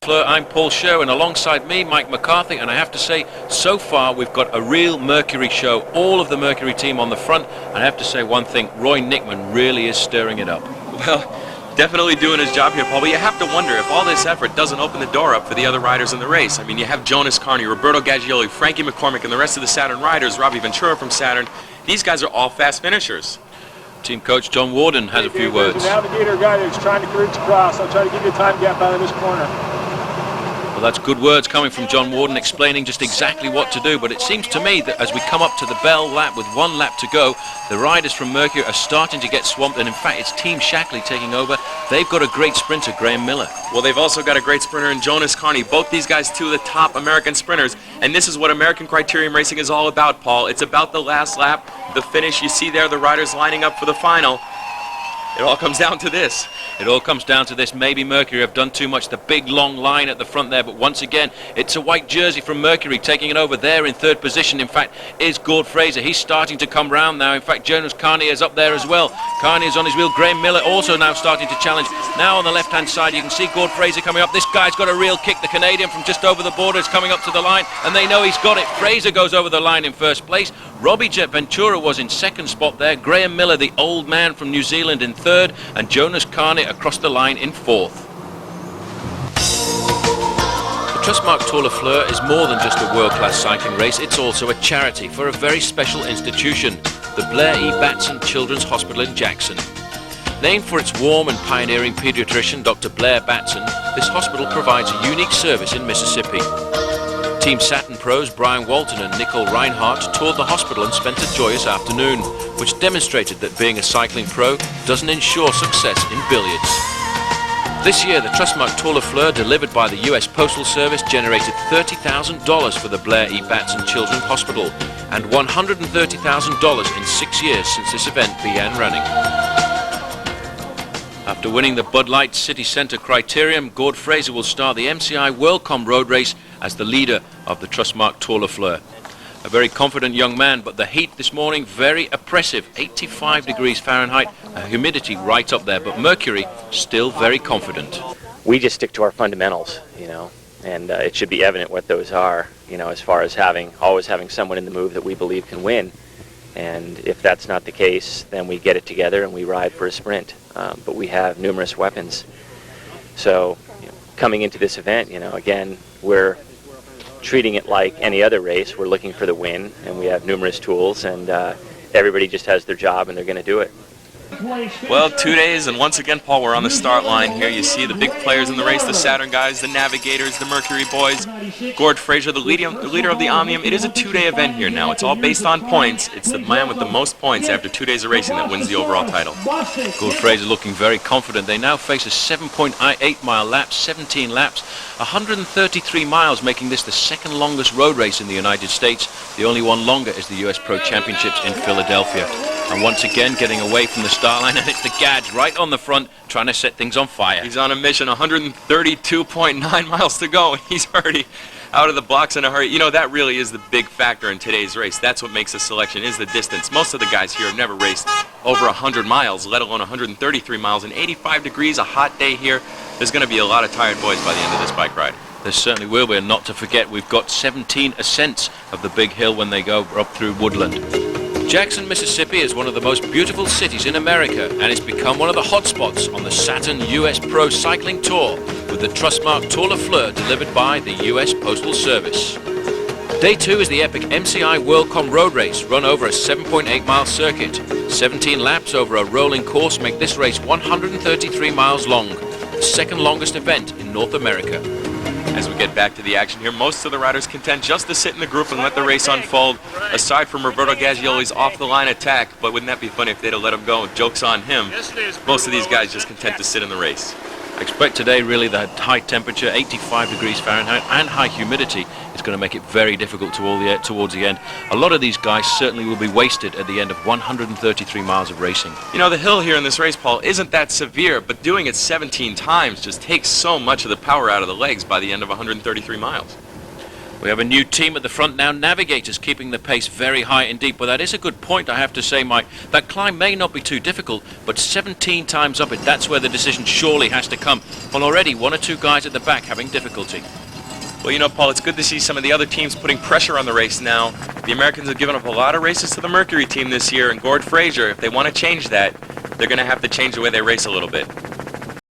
LeFleur, I'm Paul Sherwin, alongside me, Mike McCarthy, and I have to say, so far we've got a real Mercury show. All of the Mercury team on the front, and I have to say one thing, Roy Nickman really is stirring it up. Well, definitely doing his job here, Paul, but you have to wonder if all this effort doesn't open the door up for the other riders in the race. I mean, you have Jonas Carney, Roberto Gaggioli, Frankie McCormick, and the rest of the Saturn riders, Robbie Ventura from Saturn. These guys are all fast finishers. Team coach John Warden has a few words. The navigator guy is trying to reach across. I'll try to give you a time gap out of this corner. Well, that's good words coming from John Warden, explaining just exactly what to do. But it seems to me that as we come up to the bell lap with 1 lap to go, the riders from Mercury are starting to get swamped. And in fact, it's Team Shackley taking over. They've got a great sprinter, Graham Miller. Well, they've also got a great sprinter in Jonas Carney. Both these guys, two of the top American sprinters. And this is what American Criterium Racing is all about, Paul. It's about the last lap, the finish. You see there the riders lining up for the final. It all comes down to this. It all comes down to this. Maybe Mercury have done too much. The big long line at the front there. But once again, it's a white jersey from Mercury taking it over there in third position. In fact, is Gord Fraser. He's starting to come round now. In fact, Jonas Carney is up there as well. Carney is on his wheel. Graham Miller also now starting to challenge. Now on the left-hand side, you can see Gord Fraser coming up. This guy's got a real kick. The Canadian from just over the border is coming up to the line. And they know he's got it. Fraser goes over the line in first place. Robbie Ventura was in second spot there. Graham Miller, the old man from New Zealand, in third. And Jonas Carney across the line in fourth. The Trustmark Tour LeFleur is more than just a world-class cycling race. It's also a charity for a very special institution, the Blair E. Batson Children's Hospital in Jackson. Named for its warm and pioneering pediatrician, Dr. Blair Batson, this hospital provides a unique service in Mississippi. Team Saturn pros Brian Walton and Nicole Reinhardt toured the hospital and spent a joyous afternoon, which demonstrated that being a cycling pro doesn't ensure success in billiards. This year, the Trustmark Tour LeFleur, delivered by the U.S. Postal Service, generated $30,000 for the Blair E. Batson Children's Hospital and $130,000 in 6 years since this event began running. After winning the Bud Light City Centre Criterium, Gord Fraser will start the MCI WorldCom Road Race as the leader of the Trustmark Tour LeFleur. A very confident young man, but the heat this morning very oppressive, 85 degrees Fahrenheit, humidity right up there, but Mercury still very confident. We just stick to our fundamentals, and it should be evident what those are, as far as always having someone in the move that we believe can win. And if that's not the case, then we get it together and we ride for a sprint. But we have numerous weapons. So coming into this event, again, we're treating it like any other race. We're looking for the win, and we have numerous tools, and everybody just has their job, and they're going to do it. Well, 2 days, and once again, Paul, we're on the start line here. You see the big players in the race, the Saturn guys, the Navigators, the Mercury boys, Gord Fraser, the leader of the Omnium. It is a 2-day event here now. It's all based on points. It's the man with the most points after 2 days of racing that wins the overall title. Gord Fraser looking very confident. They now face a 7.8-mile lap, 17 laps, 133 miles, making this the second longest road race in the United States. The only one longer is the U.S. Pro Championships in Philadelphia. And once again, getting away from the start line, and it's the Gadge right on the front, trying to set things on fire. He's on a mission, 132.9 miles to go, and he's already out of the blocks in a hurry. That really is the big factor in today's race. That's what makes the selection, is the distance. Most of the guys here have never raced over 100 miles, let alone 133 miles. And 85 degrees, a hot day here. There's going to be a lot of tired boys by the end of this bike ride. There certainly will be, and not to forget, we've got 17 ascents of the big hill when they go up through woodland. Jackson, Mississippi is one of the most beautiful cities in America, and it's become one of the hotspots on the Saturn US Pro Cycling Tour with the Trustmark Tour LeFleur delivered by the US Postal Service. Day 2 is the epic MCI WorldCom Road Race run over a 7.8-mile circuit. 17 laps over a rolling course make this race 133 miles long, the second longest event in North America. As we get back to the action here, most of the riders content just to sit in the group and let the race unfold, aside from Roberto Gaggioli's off-the-line attack. But wouldn't that be funny if they'd have let him go? Joke's on him. Most of these guys just content to sit in the race. I expect today really the high temperature, 85 degrees Fahrenheit, and high humidity is going to make it very difficult towards the end. A lot of these guys certainly will be wasted at the end of 133 miles of racing. The hill here in this race, Paul, isn't that severe, but doing it 17 times just takes so much of the power out of the legs by the end of 133 miles. We have a new team at the front now, Navigators, keeping the pace very high indeed. But that is a good point, I have to say, Mike. That climb may not be too difficult, but 17 times up it, that's where the decision surely has to come. Well, already one or two guys at the back having difficulty. Well, you know, Paul, it's good to see some of the other teams putting pressure on the race now. The Americans have given up a lot of races to the Mercury team this year, and Gord Fraser, if they want to change that, they're going to have to change the way they race a little bit.